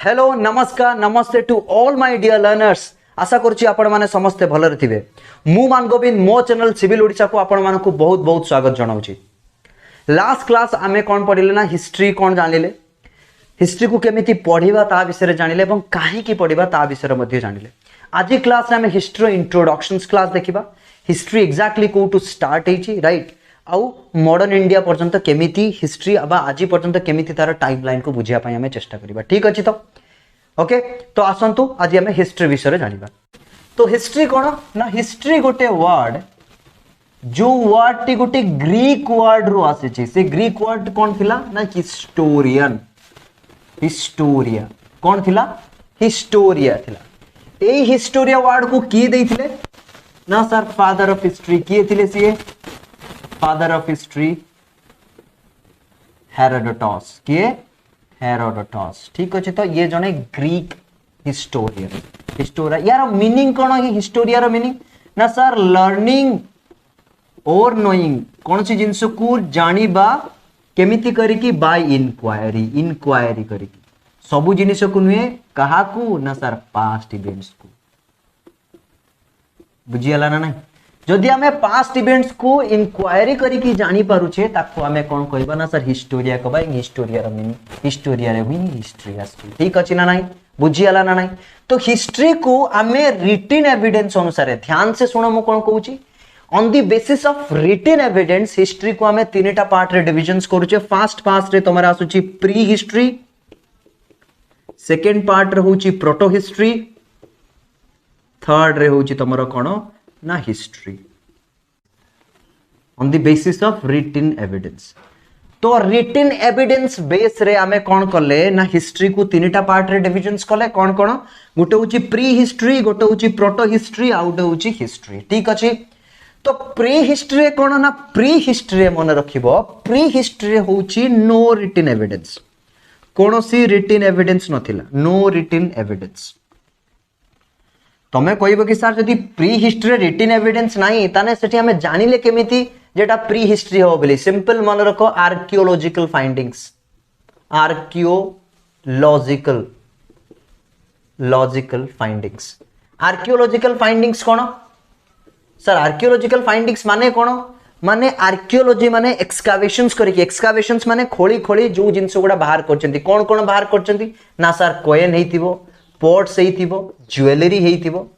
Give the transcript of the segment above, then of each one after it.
Hello नमस्कार नमस्ते to all my dear learners. आशा करुच्ची आपण माने समस्ते भलरे थिबे। मु मान गोविंद मो चैनल सिविल ओडिशा को आपण मानकु बहुत बहुत स्वागत जणाउची। लास्ट क्लास आमे कोन पढिले ना हिस्ट्री कोन जानिले, हिस्ट्री को केमिति पढिबा ता विषय जानिले एवं काहे की पढिबा ता विषय मध्ये जानिले। आज क्लास रे आमे हिस्ट्री इंट्रोडक्शंस क्लास देखिबा। हिस्ट्री एक्जाक्टली को टू स्टार्ट हेची राइट आउ मॉडर्न इंडिया पर्यंत केमिति हिस्ट्री अब आज पर्यंत केमिति तार टाइमलाइन को बुझिया पई हमें चेष्टा करिबा। ठीक अछि तो ओके तो आसंतु आज हमें हिस्ट्री विषय जानिबा। तो हिस्ट्री कोन ना हिस्ट्री गोटे वर्ड जो वर्ड टी गोटे ग्रीक वर्ड रो आसे छै। से ग्रीक वर्ड कोन थिला ना हिस्टोरियन। हिस्टोरिया कोन थिला हिस्टोरिया थिला। ए हिस्टोरिया वर्ड को की देथिले ना सर फादर ऑफ हिस्ट्री किए थिले। से फादर ऑफ हिस्ट्री हेरोडोटस किए हेरोडोटस। ठीक अच्छे तो ये जने ग्रीक हिस्टोरियन। हिस्टोरिया यार मीनिंग कोन है हिस्टोरिया रो मीनिंग ना सर लर्निंग और नोइंग कौन सी जिनस को जानिबा केमिति करी की बाय इंक्वायरी। इंक्वायरी करी की सब जिनिस को नुए कहा को ना सर पास्ट इवेंट्स को बुझियाला ना नहीं। जदि आमे पास्ट इवेंट्स को इंक्वायरी करी की जानि पारुछे ताको आमे कोन कहबा ना सर हिस्टोरिया कहबा। हिस्टोरिया रो मीनिंग हिस्टोरिया रे मीनिंग हिस्ट्री आसी। ठीक अछि ना नहीं बुझियाला ना नहीं। तो हिस्ट्री को आमे रिटन एविडेंस अनुसार ध्यान से सुनो मु कोन कहूची। On the basis of written evidence history को आमे तीनटा पार्ट रे डिविजन्स करूचे। फर्स्ट पार्ट रे तमरा आसुची प्री हिस्ट्री, सेकंड पार्ट रे होची प्रोटो हिस्ट्री, थर्ड रे होची तमरो कोन ना history on the basis of written evidence. तो रिटन एविडेंस बेस रे आमे कोन करले ना हिस्ट्री को तीनटा पार्ट रे डिविजन्स करले। कोन कोन गोटे होची प्री हिस्ट्री, गोटे होची प्रोटो हिस्ट्री, आ गोटे होची हिस्ट्री। ठीक अछि। तो प्री हिस्ट्री कोन ना प्री हिस्ट्री मन रखिबो। प्री हिस्ट्री होची नो रिटन एविडेंस। कोनोसी रिटन एविडेंस नथिला। No written evidence. तमे कहबो कि सर जदि प्री हिस्ट्री रिटन एविडेंस नाही ताने सेठी हमें जानिले केमिति जेटा प्री हिस्ट्री हो बोली। सिंपल मन रखो archaeological findings. Archaeological logical findings. Archaeological findings कोन सर? आर्कियोलॉजिकल फाइंडिंग्स माने कोन माने आर्कियोलॉजी माने एक्सकावेशंस करिके। एक्सकावेशंस माने खोली खोली जो जिंस गुडा बाहर करचंती। कोन कोन बाहर करचंती ना सर कोइन हेतिबो, पोर्ट्स हेतिबो, ज्वेलरी हेतिबो।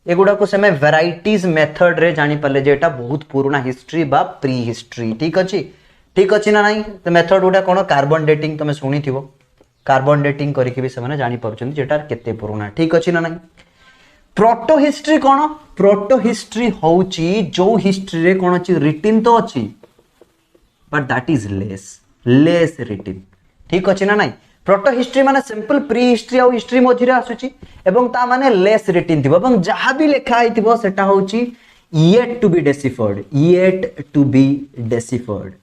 एगुडा को समय वैराइटीज मेथड रे जानि पले जेटा बहुत पुराना हिस्ट्री बा प्री हिस्ट्री। ठीक अछि ना नहीं। तो मेथड गुडा कोन कार्बन डेटिंग तमे सुनिथिबो। कार्बन डेटिंग करिके भी से माने जानि परचंती जेटा केते पुराना। ठीक अछि ना नहीं। प्रोटो हिस्ट्री कोन? प्रोटो हिस्ट्री होची जो हिस्ट्री रे कोन अछि रिटन तो अछि but that is less written. ठीक अछि ना नहीं। प्रोटो हिस्ट्री माने सिंपल प्री हिस्ट्री और हिस्ट्री मझिरे आसुची एवं ता माने लेस रिटन थिबो एवं जहां भी लिखा आइथिबो सेटा होची yet to be deciphered. Yet to be deciphered.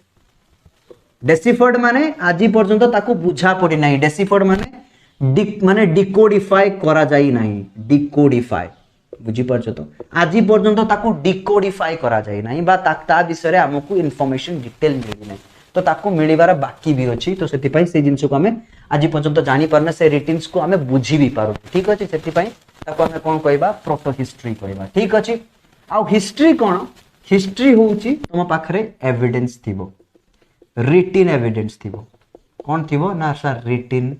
Deciphered माने आजि पर्यंत ताको बुझा पड़ी नाही। डेसिफर्ड माने डिकोडिफाई करा जाई नाही। डिकोडिफाई बुझी परछ तो आजि पर्यंत ताको डिकोडिफाई करा जाई नाही बा ता विषय रे हमकु इन्फॉर्मेशन डिटेल मिली नाही। तो ताको मिलिबार बाकी भी अछि। तो सेति पई से जिंस को हमें आज पर्यंत जानि परने से रिटन्स को हमें बुझी भी पारो। ठीक अछि। सेति पई ताको हमें कोन कहबा प्रोटो हिस्ट्री कहबा। ठीक अछि। आ हिस्ट्री कोन? हिस्ट्री होउची तम पाखरे एविडेंस थिबो, रिटन एविडेंस थिबो। कोन थिबो ना सर रिटन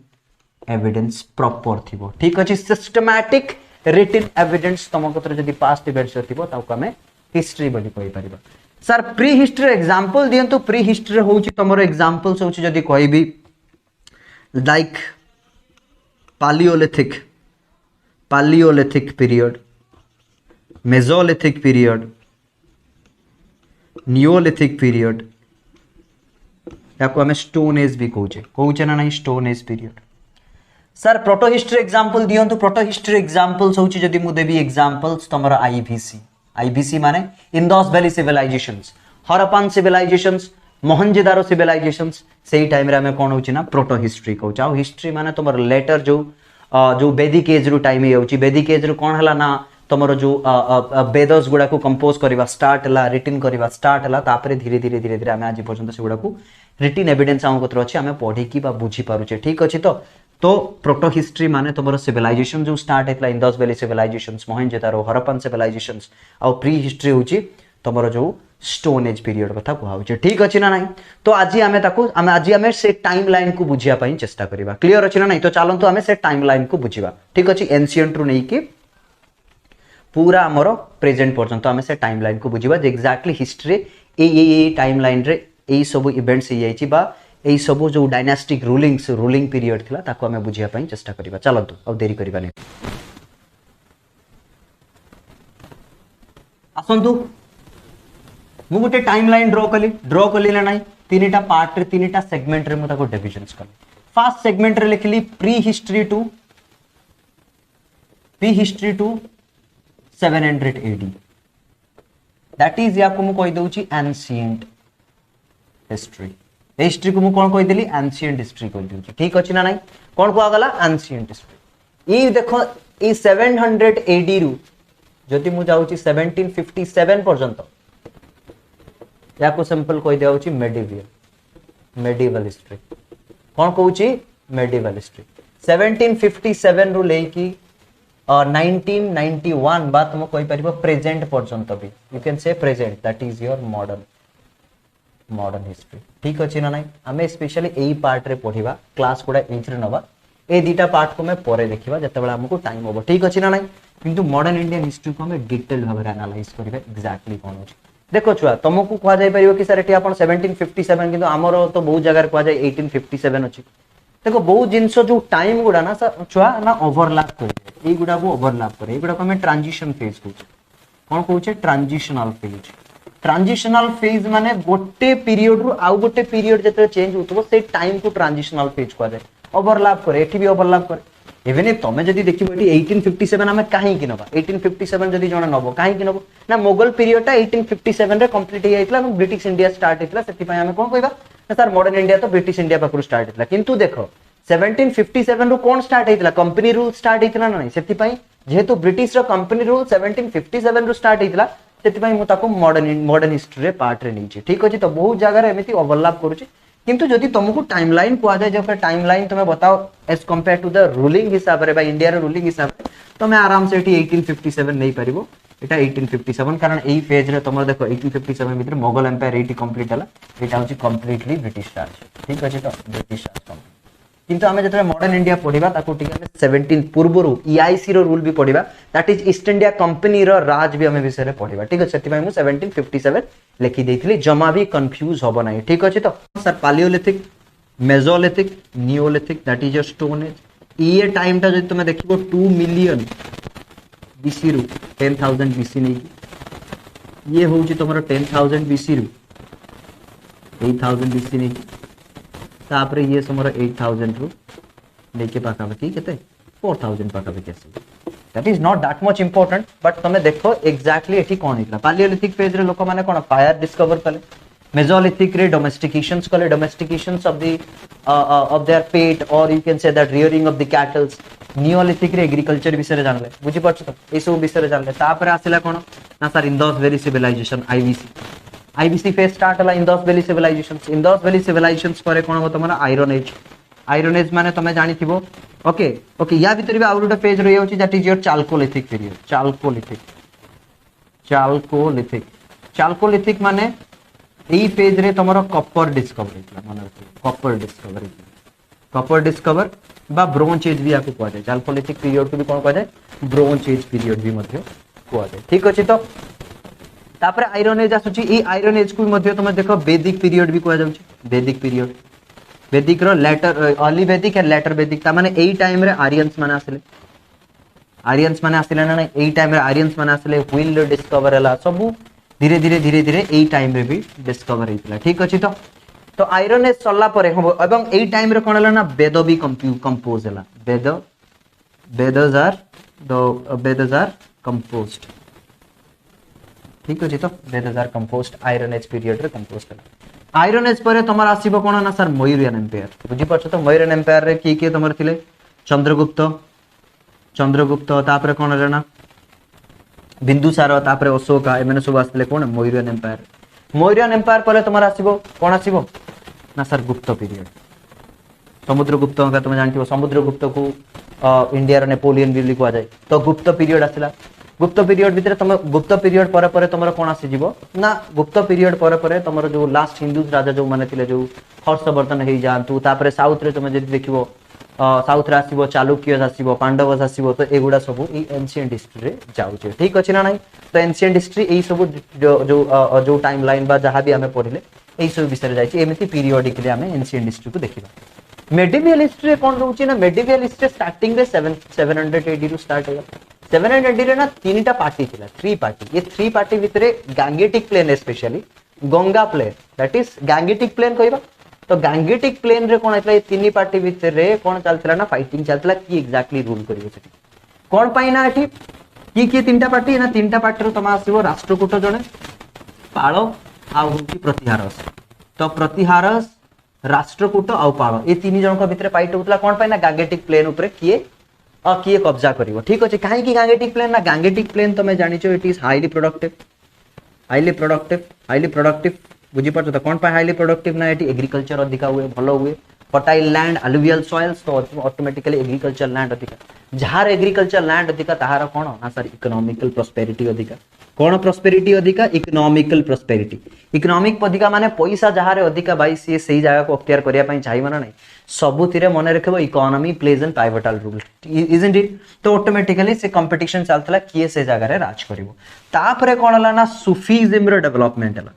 एविडेंस प्रॉपर थिबो। ठीक अछि। सिस्टमैटिक रिटन एविडेंस तम कतरे जदी पास्ट इवेंट्स थिबो ताको हमें हिस्ट्री बोली कहि परिबा। सर प्री हिस्ट्री एग्जांपल दियंतु। प्री हिस्ट्री होउची तमरो एग्जांपल्स होउची जदी कहबी like palaeolithic period, mesolithic period, neolithic period, याको हमें स्टोन एज भी कहूचे ना नहीं stone age period. Sir proto history example दियंतु। प्रोटो हिस्ट्री एग्जांपल्स होउची जदी मु देबी एग्जांपल्स तमरो आईबीसी माने Indus valley civilizations, Harappan civilizations, Mohenjodaro civilizations. सेही टाइम रे हमें कोन होची ना प्रोटो हिस्ट्री कहूचा। आ हिस्ट्री माने तमरो लेटर जो वैदिक एज रो टाइम होउची। वैदिक एज रो कोन हला ना तमरो जो वेदस गुडा को कंपोज करबा स्टार्ट हला, रिटन करबा स्टार्ट हला। तापरे धीरे धीरे हमें आज पर्यंत से गुडा को रिटन एविडेंस हम कतर अछि हमें पढी की बा बुझी पारुचे। ठीक अछि। तो तो प्रोटो हिस्ट्री माने तुम सिविलाइजेशन जो स्टार्ट होता Indus valley civilizations Mohenjodaro Harappan civilizations आ प्री हिस्ट्री होची तुमरो जो स्टोन एज पीरियड कथा कहउचे ठीक अछि ना नहीं तो आज आमे से टाइम लाइन को बुझिया पई चेष्टा करिबा क्लियर अछि ना नहीं तो चलंतु आमे से टाइम लाइन को बुझिबा ठीक अछि एंशिएंट रु नै कि पूरा हमरो प्रेजेंट पर्यंत आमे से टाइम लाइन को बुझिबा जे एग्जैक्टली हिस्ट्री ए टाइम लाइन रे ए सब इवेंट्स हे जाइछि बा ए सब जो डायनास्टिक रूलिंग पीरियड थिला ताको आमे बुझिया पई चेष्टा करिबा चलंतु अब देरी करिबा नै आसंतु मु गोटे टाइम लाइन ड्रॉ कली ना नहीं तीनटा पार्ट रे तीनटा सेगमेंट रे मु ताको डिविजन्स कली फर्स्ट सेगमेंट रे लिखली prehistory to 700 AD that is या को मु कहि दउची एंशिएंट हिस्ट्री को मु कोन कहि देली एंशिएंट हिस्ट्री कहि दउची ठीक अछि ना नहीं कोन को आगला एंशिएंट हिस्ट्री ई देखो ई 700 AD रु जति मु जाउची 1757 पर्यंत या को सिंपल कहि दियाउची मेडिवल हिस्ट्री कोन कहउची मेडिवल हिस्ट्री 1757 रु लेकी 1991 बात तुम कहि परिबो प्रेजेंट पर्यंत भी you can say present that is your modern history ठीक अछि ना नहीं हमें स्पेशली एई पार्ट रे पढिबा क्लास कोडा एथरे नबा ए दीटा पार्ट को मैं परे देखिबा जते बेला हमको टाइम होबो ठीक अछि ना नहीं किंतु मॉडर्न इंडियन हिस्ट्री को हमें डिटेल भाबरे एनालाइज करिबा एग्जैक्टली कोन होछि देखो छुआ तुमको कह जाय परिबो कि सर एटी आपण 1757 किंतु हमरो तो बहुत जगह कह जाय 1857 अछि देखो बहुत जिंस जो टाइम गुडा ना छुआ ना ओवरलैप करे ए गुडा को ओवरलैप करे ए गुडा को हमें ट्रांजिशन फेज कहउछ कोन कहउछ ट्रांजिशनल फेज माने गोटे पीरियड रु आउ गोटे पीरियड जते चेंज होतबो से टाइम को ट्रांजिशनल फेज कह जाय ओवरलैप करे एठी भी ओवरलैप करे इवन इफ तमे जदी देखिबो एटी 1857 हमें काहे कि नबा 1857 जदी जणा नबो काहे कि नबो ना मोगल पीरियड ता 1857 रे कंप्लीट हे जाइतला এবং ब्रिटिश इंडिया स्टार्ट हेतला सेति पय हमें कोन कहबा ना सर मॉडर्न इंडिया तो ब्रिटिश इंडिया पाखरु स्टार्ट हेतला किंतु देखो 1757 रु कोन स्टार्ट हेतला कंपनी रूल स्टार्ट हेतला ना नहीं सेति पय जेहेतु ब्रिटिश रो कंपनी रूल 1757 रु स्टार्ट हेतला सेति पय मु ताको मॉडर्न हिस्ट्री रे पार्ट रे नीचे ठीक अछि तो बहुत जगह रे एमिति ओवरलैप करूची किंतु जदि तुमको टाइमलाइन को आ जाए जो टाइमलाइन तुम्हें बताओ as compared to the ruling हिसाब रे बा इंडिया रे रूलिंग हिसाब रे तो मैं आराम से 1857 नहीं परिबो एटा 1857 कारण एई फेज रे तुम देखो 1857 भीतर मोगल एम्पायर एटी कंप्लीट हला एटा होची कंप्लीटली ब्रिटिश राज ठीक अछि तो ब्रिटिश राज किंतु हमें जतरे मॉडर्न इंडिया पढिबा ताको टिके हमें 17 पूर्वरु ईआईसी रो रूल भी पढिबा that is East India Company रो राज भी हमें विषय रे पढिबा ठीक अछि सेति मु 1757 लिखि देथिली जमा भी कंफ्यूज होबो नाही ठीक अछि तो sir palaeolithic Mesolithic Neolithic that is your stone age ये टाइम ता जदि तुम देखिबो 2 मिलियन बीसी रु 10000 बीसी नै ये होउची तमरो 10000 बीसी रु 8000 बीसी नै तापरे ये समरो 8000 रु लेके पाका बकी केते 4000 पाका बकी आसी that is not that much important but तमे देखो एग्जैक्टली एठी कोन हितला पालियोलिथिक फेज रे लोक माने कोन फायर डिस्कवर कले मेसोलिथिक रे डोमेस्टिकेशंस कले डोमेस्टिकेशंस ऑफ देयर पेट और you can say that rearing of the kettles Neolithic रे एग्रीकल्चर विषय रे जानले बुझी पछ तो ए सब विषय रे जानले तापरे आसिला कोन ना sir Indus valley civilisation IVC phase start हला इंदस वैली सिविलाइजेशंस परे कोन हो तमरा आयरन एज माने तमे जानि थिबो ओके या भीतर भी आउट ऑफ फेज रही होची that is your chalcolithic period chalcolithic माने एई फेज रे तमरो कॉपर डिस्कवर हेतला माने कॉपर डिस्कवर बा ब्रोंज एज भी आपको कहै चाल्कोलिथिक पीरियड को भी कोन कहै ब्रोंज एज पीरियड भी मध्ये कहै ठीक अछि तो तापर आयरन एज आसुची ई आयरन एज को मध्ये तुम देखो वैदिक पीरियड भी कहै जाउची वैदिक रो लेटर अर्ली वैदिक एंड लेटर वैदिक ता माने एई टाइम रे आर्यंस माने आसिले ना एई टाइम रे आर्यंस माने आसिले व्हील डिस्कवर हला सब धीरे धीरे एई टाइम रे भी डिस्कवर हेतला ठीक अछि तो आयरन एज सल्ला परे हो एवं एई टाइम रे कोन हला ना वेद भी कंपोज हला वेदस आर कंपोज्ड ठीक अछि तो Vedas are composed iron age period रे कंपोज्ड हला आयरन एज पर तमर आसीबो कोन ना सर मयूरियन एम्पायर बुझी पछ तो मयूरियन एम्पायर रे की तमर थिले चंद्रगुप्त तापर कोन रहना बिंदुसार तापर अशोक एमने सब आस्ते कोन मयूरियन एम्पायर पर तमर आसीबो कोन आसीबो ना सर गुप्त पीरियड समुद्रगुप्त का तुम जानथिबो समुद्रगुप्त को इंडिया रो नेपोलियन भी लिखवा जाए तो गुप्त पीरियड आसिला गुप्त पीरियड भितर तुम गुप्त पीरियड पर पर तुमर कोन आसी जीवो ना गुप्त पीरियड पर पर तुमर जो लास्ट हिंदू राजा जो माने थिले जो हर्षवर्धन हे जानतु तापर साउथ रे तुम जदि देखिबो साउथ रे आसीबो चालुक्य आसीबो पांडवस आसीबो तो एगुडा सब ई एंशिएंट हिस्ट्री रे जाउचे ठीक अछि ना नाही तो एंशिएंट हिस्ट्री एई सब जो टाइमलाइन बा जहां भी हमें पढिले एई सब विषय जाइछि एमिति पीरियोडिकली हमें एंशिएंट हिस्ट्री को देखिबा मेडिवल हिस्ट्री कोन रहउछि ना मेडिवल हिस्ट्री स्टार्टिंग रे 700 एडी रु स्टार्ट होला 700 रे ना तीनटा पार्टी थिला थ्री पार्टी ये थ्री पार्टी भितरे gangetic plain specially Ganga plain that is gangetic plain कहबा तो गैंगेटिक प्लेन रे कोन आइतला ये तीन पार्टी भितरे कोन चलतला ना फाइटिंग चलतला की एग्जैक्टली रूल करियो सेठी कोन पाई ना एठी की तीनटा पार्टी ना तीनटा पार्टी रो तमा आसीबो राष्ट्रकूट जणे पाळो आ होची प्रतिहारस तो प्रतिहारस राष्ट्रकूट आ पाळो ए तीन जणक भितरे फाइट होतला कोन पाई ना गैंगेटिक प्लेन ऊपर किए कब्जा करिवो ठीक अछि काहे की गैंगेटिक प्लेन ना गैंगेटिक प्लेन तमे जानिचो इट इज हाईली प्रोडक्टिव बुझी पारछो तो कोन पाई हाईली प्रोडक्टिव ना एटी एग्रीकल्चर अधिका हुए भलो हुए फर्टाइल लैंड अलुवियल सॉइल्स तो ऑटोमेटिकली एग्रीकल्चर लैंड अधिका जहार एग्रीकल्चर लैंड अधिका ताहार कोन ना सर इकोनॉमिकल प्रॉस्पेरिटी अधिका कोन प्रॉस्पेरिटी अधिका इकोनॉमिकल प्रॉस्पेरिटी इकोनॉमिक अधिका माने पैसा जहारे अधिका भाई से सही जगह को अख्तियार करिया पई चाहिबो ना नहीं सबुथिरे मने रखबो economy plays an pivotal role isn't it तो ऑटोमेटिकली से कंपटीशन चलतला किए से जगह रे राज करिवो तापरे कोन हला ना सूफीज्म रे डेवलपमेंट हला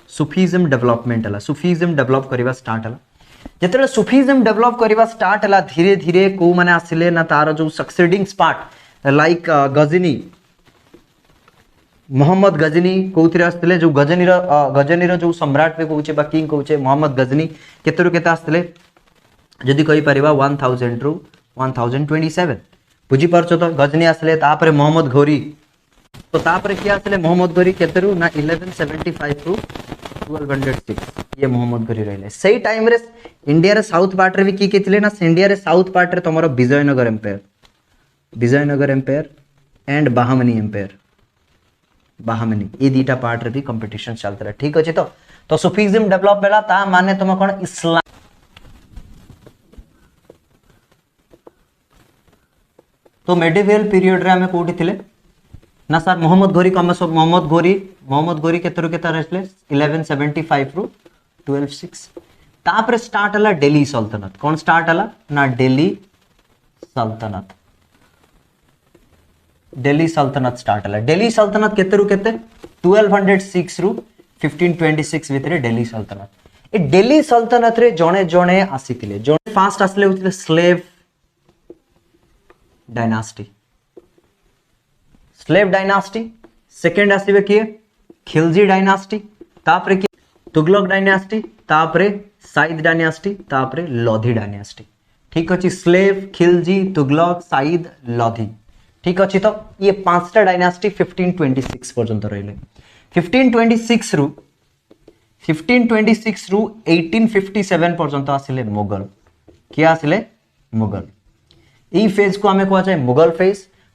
सूफीज्म डेवलपमेंट हला सूफीज्म डेवलप करिवा स्टार्ट हला जेतरे सूफीज्म डेवलप करिवा स्टार्ट हला धीरे धीरे को माने आसिले ना तार जो succeeding part like Ghazni Mohammad Ghazni कोथिरे आस्तिले जो गजनीर जो सम्राट पे कहूचे बा किंग कहूचे मोहम्मद गजनी केतरु केता आस्तिले जदी कहि परिबा 1000 रु 1027 बुझी पारछो तो गजनी आस्तिले तापरे मोहम्मद घोरी तो तापरे किया आस्तिले मोहम्मद घोरी केतरु ना 1175 रु 1206 ये मोहम्मद घोरी रहले सही टाइम रे इंडिया रे साउथ पार्ट रे भी की केतिले ना इंडिया रे साउथ पार्ट रे तमरो विजयनगर एम्पायर एंड बाहमनी ये दीटा पार्ट रे भी कंपटीशन चलता है ठीक अछि तो सूफीज्म डेवलप बेला ता माने तुम कोन इस्लाम तो मेडिवल पीरियड रे हमें कोठी थिले ना सर मोहम्मद घोरी कम सब मोहम्मद घोरी केतरु केता रहले 1175 रु 126 तापर स्टार्ट हला दिल्ली सल्तनत कोन स्टार्ट हला ना दिल्ली स्टार्ट हला दिल्ली सल्तनत केतरु केते 1206 रु 1526 भितरे दिल्ली सल्तनत ए दिल्ली सल्तनत रे जणे जणे आसीतिले जणे फास्ट आसले होतिले स्लेव डायनास्टी सेकंड आसीबे किए खिलजी डायनास्टी तापरे कि तुगलक डायनास्टी तापरे साइद डायनास्टी तापरे लोधी डायनास्टी ठीक अछि स्लेव खिलजी तुगलक साइद लोधी ठीक अछि तो ये पांचटा डायनास्टी 1526 पर्यंत रहले 1526 रु 1857 पर्यंत आसिले मुगल किया आसिले मुगल ई फेज को हमें कहै छै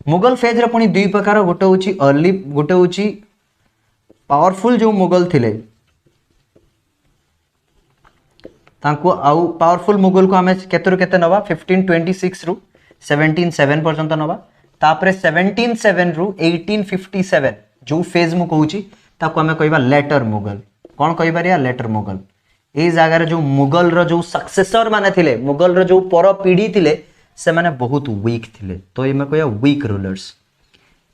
मुगल फेज रे पुनी दुई प्रकार गोटे होची अर्ली गोटे होची पावरफुल जो मुगल थिले तांको आउ पावरफुल मुगल को हमें केतरु केते नबा 1526 रु 177 पर्यंत नबा तापरे 177 रु 1857 जो फेज मु कहूची ताको हमें कहबा लेटर मुगल कोन कहबा रिया लेटर मुगल ए जगह रे जो मुगल रो जो सक्सेसर माने थिले मुगल रो जो पर पीढ़ी थिले से माने बहुत वीक थिले तो ये मैं कहया वीक रूलर्स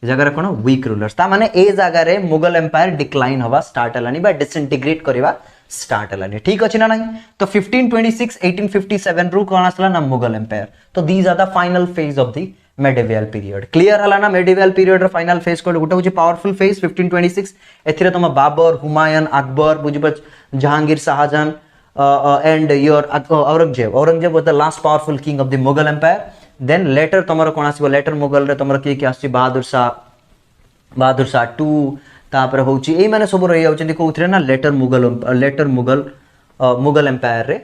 ए जगह रे कोन वीक रूलर्स ता माने ए जगह रे मुगल एम्पायर डिक्लाइन होवा स्टार्ट हलानी बा डिसइंटीग्रेट करबा स्टार्ट हलानी ठीक अछि ना नहीं तो 1526 1857 रु कोन आसला ना मुगल एम्पायर तो these are the final phase of the medieval period clear हला ना मेडिवल पीरियड रो फाइनल फेज को गोटे होची पावरफुल फेज 1526 एथिरे तम Babar Humayun Akbar बुझबच Jahangir Shahjahan and your Aurangzeb was the last powerful king of the Mughal empire then later tomar kon asibo later Mughal re tomar ki aschi Bahadur Shah 2 तापर होची ए माने सब रही जाउछन्ती कोउथरे ना लेटर मुगल एम्पायर रे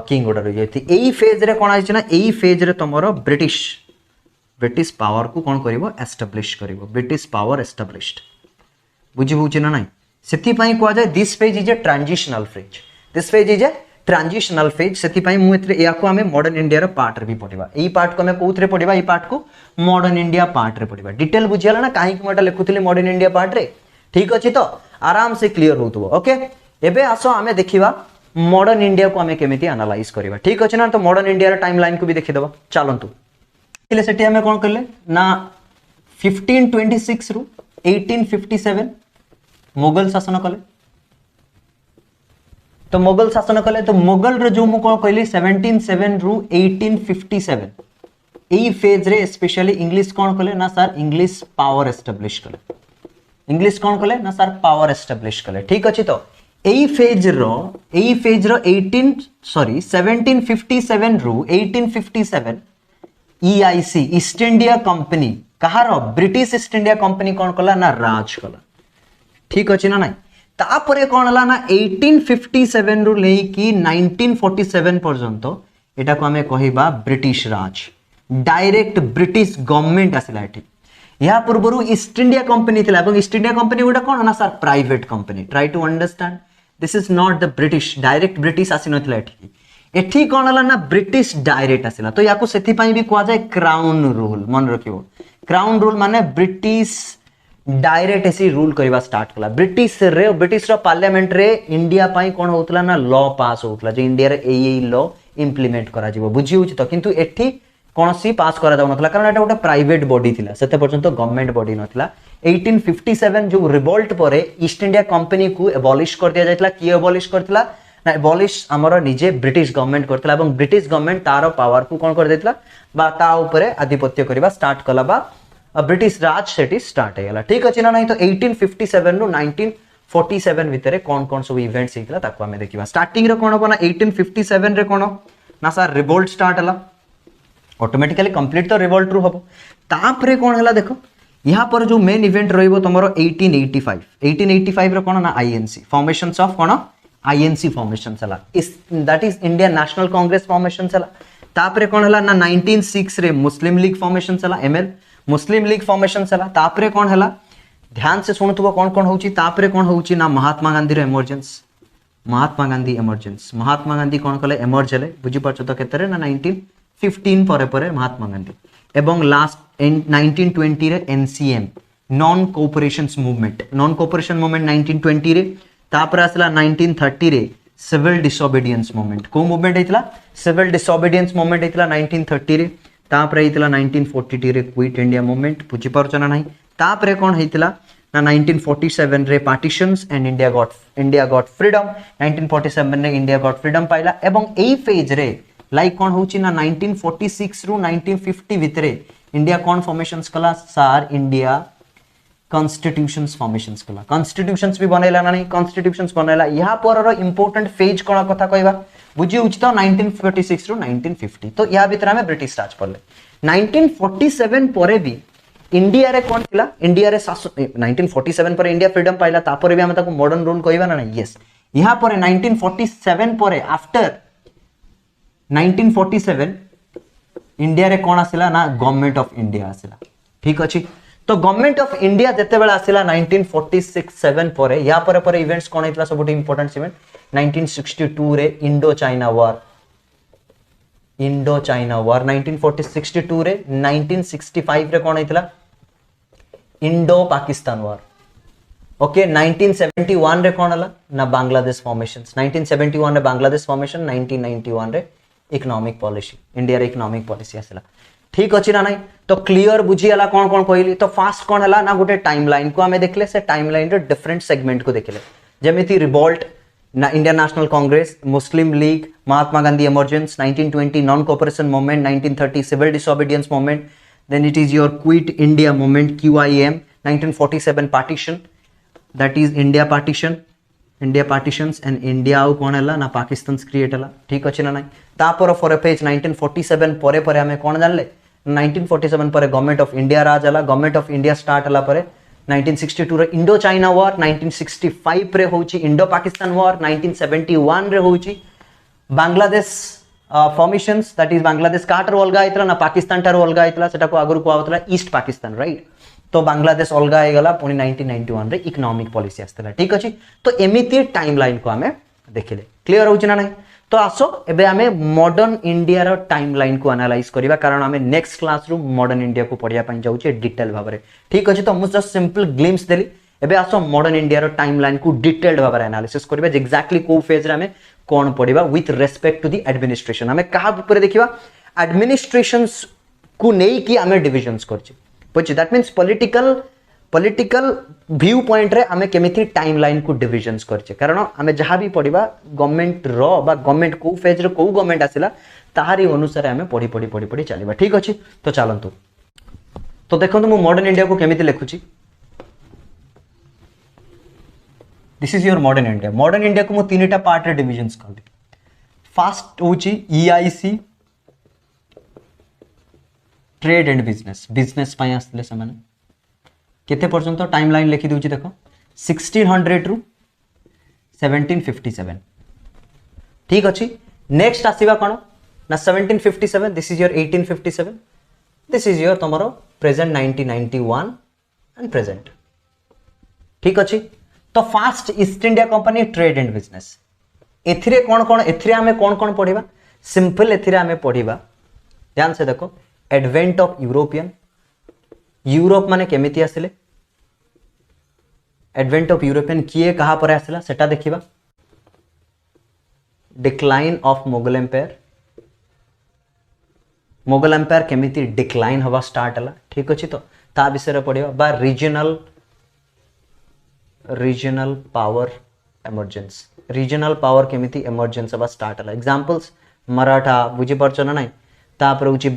किंग ऑर्डर रही जाती एई फेज रे कोन आइछ ना एई फेज रे तमरो ब्रिटिश पावर को कोन करिवो एस्टैब्लिश करिवो ब्रिटिश पावर एस्टैब्लिश्ड बुझी होची ना नाही सेति पई को जाय this phase is a transitional phase this phase is a transitional phase से मुझे मॉडर्न इंडिया रो पार्ट रे भी पढ़ा यही पार्ट को हमें कौन पढ़ा यही पार्ट को मॉडर्न इंडिया पार्ट रे पढ़ा डिटेल बुझीगला ना कहीं मुझे लिखुली मॉडर्न इंडिया पार्ट रे ठीक अच्छे तो आराम से क्लीयर हो ओके एबे आसो आमे देखिबा मॉडर्न इंडिया को हमें केमिति एनालाइज करबा ठीक अछि ना तो मॉडर्न इंडिया रा टाइमलाइन को भी देखि देबा चलंतु इले सेठी हमें कोन करले ना 1526 रु 1857 मुगल शासन कले तो मुगल शासन कले तो मुगल रे जो मु कोन कहली 177 रु 1857 एई फेज रे स्पेशली इंग्लिश कोन कले ना सर इंग्लिश पावर एस्टैब्लिश कले इंग्लिश कौन कले ना सर पावर एस्टैब्लिश कले ठीक अछि तो एई फेज रो 1757 रु 1857 ईआईसी ईस्ट इंडिया कंपनी कहार ब्रिटिश ईस्ट इंडिया कंपनी कौन कला ना राज कला ठीक अछि ना नहीं तापरे कौन हला ना 1857 रु लेकी 1947 पर्यंत एटा को हमें कहिबा ब्रिटिश राज डायरेक्ट ब्रिटिश गवर्नमेंट आसिला एठी या पूर्व ईस्ट इंडिया कंपनी थिला এবং ईस्ट इंडिया कंपनी गोटा कोन ना sir private company try to understand this is not the British direct British आसी नथिला एठी कोन हला ना ब्रिटिश डायरेक्ट आसिला तो याको सेथि पई भी कोआ जाय क्राउन रूल मन रखियो क्राउन रूल माने ब्रिटिश डायरेक्ट ऐसी रूल करबा स्टार्ट कला ब्रिटिश रो पार्लियामेंट रे इंडिया पई कोन होतला ना लॉ पास होतला जे इंडिया रे एई लॉ इंप्लीमेंट करा जिवो बुझी होची तो किंतु एठी कौन सी पास करा जाउ नथला कारण एटा गोटे प्राइवेट बॉडी थिला सेते पर्यंत गवर्नमेंट बॉडी नथला 1857 जो रिवोल्ट परे ईस्ट इंडिया कंपनी को एबॉलिश कर दिया जायतला की एबॉलिश करथिला ना एबॉलिश हमर निजे ब्रिटिश गवर्नमेंट करथिला एवं ब्रिटिश गवर्नमेंट तारो पावर को कोन कर देथिला बा ता ऊपरे आधिपत्य करबा स्टार्ट कला बा ब्रिटिश राज सेटी स्टार्ट हेला ठीक अछि ना नहीं तो 1857 नु 1947 भितरे कोन सब इवेंट्स हितला ताको हमें देखिबा स्टार्टिंग रे कोन बना 1857 रे कोन ना सर रिवोल्ट स्टार्ट हला ऑटोमेटिकली कंप्लीट तो रिवोल्ट रु हबो तापरे कोन हला देखो यहाँ पर जो मेन इवेंट रहिबो तमरो 1885 रो कोन ना INC formations of cone INC formations हला इस that is Indian National Congress formations हला तापरे कोन हला ना 1906 रे मुस्लिम लीग फॉर्मेशंस हला एमएल मुस्लिम लीग फॉर्मेशंस हला तापरे कोन हला ध्यान से सुनतुबो कोन होची तापरे कोन होची ना महात्मा गांधी रो इमर्जेंस महात्मा गांधी कोन कले एमर्ज हेले बुझी परछो तो केतरे ना 1915 परे महात्मा गांधी एवं लास्ट 1920 रे एनसीएम नॉन कोऑपरेशन मूवमेंट 1920 रे तापर आसला 1930 रे सिविल डिसोबीडियंस मूवमेंट को मूवमेंट हेतला सिविल डिसोबीडियंस मूवमेंट हेतला 1930 रे तापर हेतला 1942 रे क्विट इंडिया मूवमेंट बुझी परछो ना नहीं तापर कोन हेतला ना 1947 रे partitions and India got freedom 1947 रे इंडिया गॉट फ्रीडम पाइला एवं एई फेज रे लाइक कौन होची ना 1946 रु 1950 भितरे इंडिया कौन फॉर्मेशंस कला सार इंडिया कॉन्स्टिट्यूशंस फॉर्मेशंस कला कॉन्स्टिट्यूशंस भी बनेला ना नहीं कॉन्स्टिट्यूशंस बनेला यहाँ पर इंपोर्टेंट फेज कौन कथा कहबा बुझी उचित 1946 रु 1950 तो या भितर हमें ब्रिटिश राज पड़ले 1947 परे भी इंडिया रे कौन थिला इंडिया रे 1947 पर इंडिया फ्रीडम पाइला तापरे भी हमें ताको मॉडर्न रूल कहबा ना नहीं यस यहाँ पर 1947 परे आफ्टर 1947 इंडिया रे कौन आसिला ना गवर्नमेंट ऑफ इंडिया आसिला ठीक अछि तो गवर्नमेंट ऑफ इंडिया जते बेला आसिला 1946-7 परे या परे इवेंट्स कौन हेतला सबोटी इंपोर्टेंट इवेंट 1962 रे इंडो चाइना वार 1962 रे 1965 रे कौन हेतला इंडो पाकिस्तान वार ओके 1971 रे कौन हला ना बांग्लादेश फॉर्मेशंस 1971 रे बांग्लादेश फॉर्मेशन 1991 रे इकोनॉमिक पॉलिसी इंडिया रे इकोनॉमिक पॉलिसी आसला ठीक अछि ना नहीं तो क्लियर बुझी हला कौन कहली तो फास्ट कौन हला ना गोटे टाइमलाइन को हमें देखले से टाइमलाइन रे डिफरेंट सेगमेंट को देखले जेमिति रिवोल्ट ना Indian National Congress Muslim League Mahatma Gandhi emergence 1920 non cooperation movement 1930 civil disobedience movement then it is your quit India movement QIM 1947 partition that is India partitions and India आउ कोन हला ना पाकिस्तान क्रिएट हला ठीक अछि ना नहीं तापर फॉर ए पेज 1947 परे हमें कोन जानले 1947 परे गवर्नमेंट ऑफ इंडिया राज हला गवर्नमेंट ऑफ इंडिया स्टार्ट हला परे 1962 रे इंडो चाइना वार 1965 रे होची इंडो पाकिस्तान वार 1971 रे होची Bangladesh formations that is Bangladesh Carter अलगा आइतला ना पाकिस्तान टार अलगा आइतला सेटा को आगुर को आवतला ईस्ट पाकिस्तान राइट तो बांग्लादेश अलगा हो गला पुनी 1991 रे इकोनॉमिक पॉलिसी आस्तला ठीक अछि तो एमिति टाइमलाइन को हमें देखिले क्लियर होची ना नहीं तो आसो एबे आमे मॉडर्न इंडिया रो टाइमलाइन को एनालाइज करिवा कारण आमे नेक्स्ट क्लास रु मॉडर्न इंडिया को पढ़िया पई जाउचे डिटेल भाबरे ठीक अछि तो मु जस्ट सिंपल ग्लिम्स देली एबे आसो मॉडर्न इंडिया रो टाइमलाइन को डिटेल्ड भाबरे एनालिसिस करिवा जे एक्जेक्टली को फेज रे आमे कोन पढ़िबा with respect to the administration आमे कहा ऊपर देखिबा एडमिनिस्ट्रेशंस को नै कि आमे डिविजन्स करछि बुझि that means political view point रे आमे केमिति टाइमलाइन को डिविजन्स करछे कारण आमे जहां भी पढ़िबा गवर्नमेंट रो बा गवर्नमेंट को फेज रे को गवर्नमेंट आसिला ताहारी अनुसार आमे पढ़ी चलीबा ठीक अछि तो चलंतु तो देखंतु मु मॉडर्न इंडिया को केमिति लिखुची this is your modern India को मु तीनटा पार्ट रे डिविजन्स करली फर्स्ट होची ईआईसी ट्रेड एंड बिजनेस पई आस्ले समान केते पर्यंत टाइमलाइन लिखि दूची देखो 1600 रु 1757 ठीक अछि नेक्स्ट आसीबा कोन ना 1757 this is your 1857 this is your तमरो प्रेजेंट 1991 एंड प्रेजेंट ठीक अछि तो first East India Company trade and business एथिरे हमें कौन पढ़िबा सिंपल एथिरे हमें पढ़िबा ध्यान से देखो एडवेंट ऑफ यूरोपियन यूरोप माने केमिति आसिले एडवेंट ऑफ यूरोपियन किए कहा पर आसिला सेटा देखिबा डिक्लाइन ऑफ मोगल एम्पायर केमिति डिक्लाइन हवा स्टार्ट हला ठीक अछि तो ता विषय पढ़िबा बा रीजनल पावर केमिति एमर्जेंस हवा स्टार्ट हला एग्जांपल्स मराठा बुझी परछ ना नाही तापर होची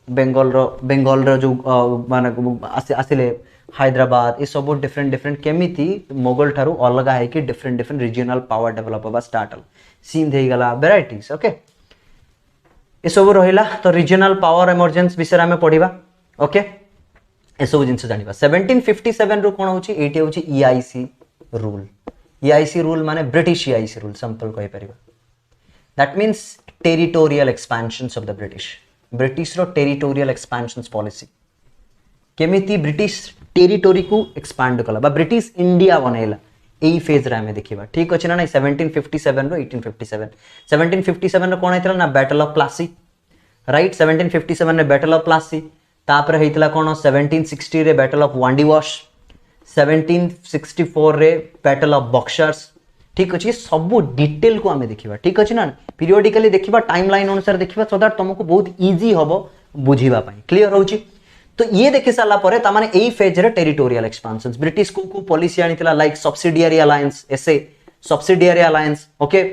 बेंगल रो जो माने आसिले हैदराबाद ये सब डिफरेंट केमिति मोगल ठारू अलग है कि डिफरेंट रीजनल पावर डेवलप हवा स्टार्ट हल सिंध हे गला वेराइटीज ओके ये सब रहिला तो रीजनल पावर एमर्जेंस विषय में पढ़िबा ओके ये सब जिंस जानिबा 1757 रो कोन होची एटी होची ईआईसी रूल माने ब्रिटिश ईआईसी रूल सिंपल कहि परिबा that means territorial expansions of the British रो टेरिटोरियल एक्सपेंशंस पॉलिसी केमिति ब्रिटिश टेरिटोरी को एक्सपांड कला बा ब्रिटिश इंडिया बनेला एई फेज रे हमें देखिबा ठीक अछि ना 1757 रो 1857 1757 रो कोन हेतला ना बैटल ऑफ प्लासी राइट 1757 रे बैटल ऑफ प्लासी तापर हेतला कोन 1760 रे बैटल ऑफ वांडीवॉश 1764 रे बैटल ऑफ बॉक्सर्स ठीक अछि सब डिटेल को हमें देखिबा ठीक अछि ना पीरियोडिकली देखिबा टाइमलाइन अनुसार देखिबा सो दैट तुमको बहुत इजी हबो बुझिबा पई क्लियर होछि तो ये देखि साला परे ता माने एई फेज रे टेरिटोरियल एक्सपेंशंस ब्रिटिश को पॉलिसी आनितला लाइक सब्सिडियरी अलायंस ओके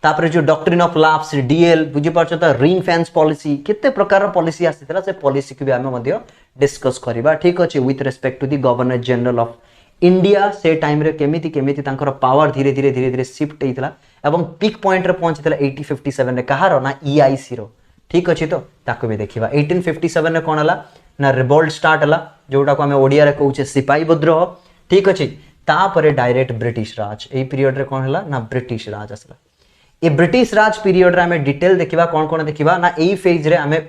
तापर जो डॉक्ट्रिन ऑफ लैप्स डीएल बुझि परछ त रिंग फेंस पॉलिसी केते प्रकार पॉलिसी आसितला से पॉलिसी को भी हमें मध्य डिस्कस करिबा ठीक अछि with respect to the governor general of India से टाइम रे केमिति तांकर पावर धीरे धीरे शिफ्ट हेतला एवं पीक पॉइंट रे पहुंचतला 1857 रे कहारो ना ईआईसी रो ठीक अछि तो ताको भी देखिबा 1857 रे कोन हला ना रिवोल्ट स्टार्ट हला जोटा को हमें ओडिया रे कहउचे सिपाही विद्रोह ठीक अछि तापरे direct British Raj a period रे कोन हला ना ब्रिटिश राज असला ए ब्रिटिश राज पीरियड रे हमें डिटेल देखिबा कोन देखिबा ना एई फेज रे हमें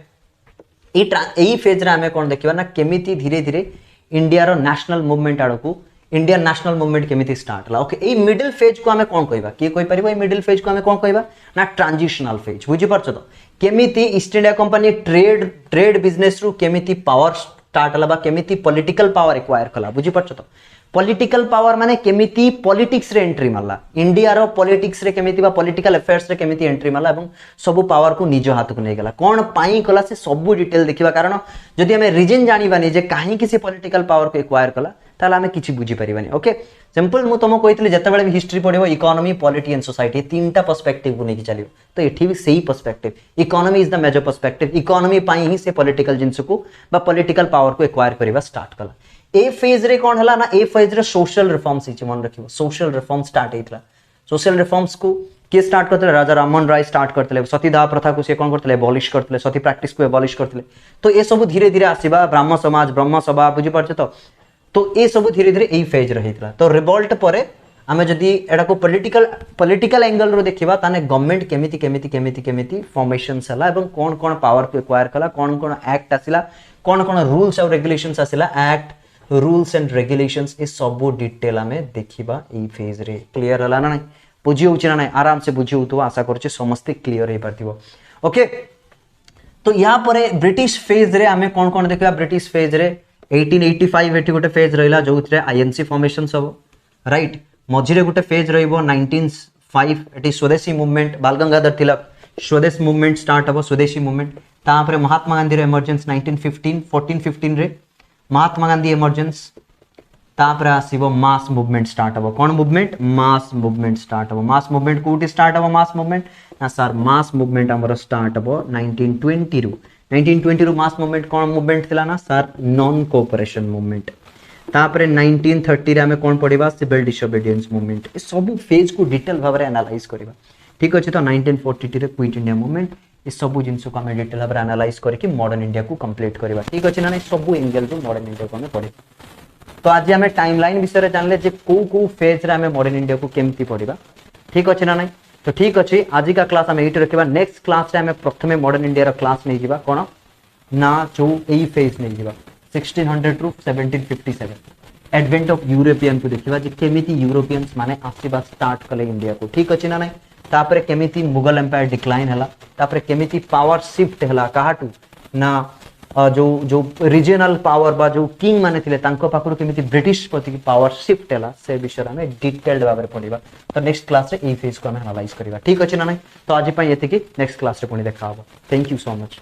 एई फेज रे हमें कोन देखिबा ना केमिति धीरे धीरे इंडिया रो नेशनल मूवमेंट आडको इंडियन नेशनल मूवमेंट केमिति स्टार्ट हला ओके ए मिडिल फेज को हमें कोन कहबा के कोइ परिबो ए मिडिल फेज को हमें कोन कहबा ना ट्रांजिशनल फेज बुझि परछ तो केमिति east India Company trade business रु केमिति पावर स्टार्ट हला बा केमिति पॉलिटिकल पावर एक्वायर कला बुझि परछ तो पॉलिटिकल पावर माने केमिति पॉलिटिक्स रे एंट्री मारला इंडिया रो पॉलिटिक्स रे केमिति बा पॉलिटिकल अफेयर्स रे केमिति एंट्री मारला एवं सब पावर को निज हाथ को नै गेला कोन पाई कला से सब डिटेल देखिबा कारण जदि हमें रीजन जानिबानी जे काहे किसी पॉलिटिकल पावर को एक्वायर कला ताला हमें किछि बुझी परिबानी ओके सिंपल मु तुमको कहितले जते बेले भी हिस्ट्री पढिबो इकोनॉमी पॉलिटी एंड सोसाइटी तीनटा पर्सपेक्टिव को नेकी चलियो तो एठी भी सही perspective economy is the major perspective economy पाई ही से पॉलिटिकल जिंस को बा पॉलिटिकल पावर को एक्वायर करबा स्टार्ट कला ए फेज रे कोन हला ना ए फेज रे सोशल रिफॉर्म्स हिच मन रखिबो सोशल रिफॉर्म स्टार्ट हेतला सोशल रिफॉर्म्स को के स्टार्ट करते राजा राममोहन राय स्टार्ट करते सतीदाह प्रथा को से कोन करते एबॉलिश करते सती प्रैक्टिस को एबॉलिश करते तो ए सब धीरे धीरे आसीबा ब्राह्मण समाज ब्रह्म सभा बुझी परछ तो ए सब धीरे धीरे एई फेज रहितला तो रिवोल्ट परे हमें जदी एडा को पॉलिटिकल एंगल रो देखिबा ताने गवर्नमेंट केमिति फॉर्मेशंस हला एवं कोन पावर को एक्वायर कला कोन एक्ट आसिला कोन रूल्स और रेगुलेशंस आसिला एक्ट रूल्स एंड रेगुलेशंस ए सब डिटेल हमें देखिबा एई फेज रे क्लियर हला ना बुझी होउछि ना नाही आराम से बुझी होतो आशा करछि समस्त क्लियर हे परथिबो ओके। तो यहाँ पर ब्रिटिश फेज रे आमे कोन कोन देखिबा ब्रिटिश फेज रे 1885 एठी गोटे फेज रहिला जोउथरे आईएनसी फॉर्मेशन सब राइट मझिरे गोटे फेज रहिबो 1905 एठी स्वदेशी मूवमेंट बाल गंगाधर तिलक स्वदेश मूवमेंट स्टार्ट हबो स्वदेशी मूवमेंट तापरे महात्मा गांधी रे इमर्जेंस 1915 1415 रे महात्मा गांधी इमर्जेंस तापरे आसीबो मास मूवमेंट स्टार्ट हबो कोन मूवमेंट मास मूवमेंट स्टार्ट हबो मास मूवमेंट कोठी स्टार्ट हबो मास मूवमेंट ना सर मास मूवमेंट हमर स्टार्ट हबो 1920 रु मास मूवमेंट कोन मूवमेंट थिला ना सर नॉन कोऑपरेशन मूवमेंट तापरे 1930 रे हमें कोन पढिबा सिविल डिसोबीडियंस मूवमेंट ए सब फेज को डिटेल भाबरे एनालाइज करबा ठीक अछि। तो 1942 रे क्विट इंडिया मूवमेंट ए सब जिंस को हमें डिटेल भाबरे एनालाइज करके मॉडर्न इंडिया को कंप्लीट करबा ठीक अछि ना सब एंगल रो मॉडर्न इंडिया को हमें पढिबा। तो आज हमें टाइमलाइन विषय रे जानले जे को फेज रे हमें मॉडर्न इंडिया को केमती पढिबा ठीक अछि ना नहीं। तो ठीक अछि आज का क्लास हम एठी रखिबा नेक्स्ट क्लास रे हमें प्रथमे मॉडर्न इंडिया रो क्लास नै जिबा कोन ना जो एई फेज नै जिबा 1600 टू 1757 एडवेंट ऑफ यूरोपियन को देखिबा जे केमिति यूरोपियंस माने आसीबा स्टार्ट कले इंडिया को ठीक अछि ना नहीं। तापरे केमिति मुगल एम्पायर डिक्लाइन हला तापरे केमिति पावर शिफ्ट हला काहाटू ना जो जो रीजनल पावर बा जो किंग माने थिले तांको पाखरु केमिति ब्रिटिश प्रति पावर शिफ्ट हला से विषय रे हमें डिटेल्ड भाबरे पढिबा। तो नेक्स्ट क्लास रे ए फेज को हम एनालाइज करिबा ठीक अछि ना नहीं। तो आज पई एति कि नेक्स्ट क्लास रे पुनी देखा हबो। Thank you so much.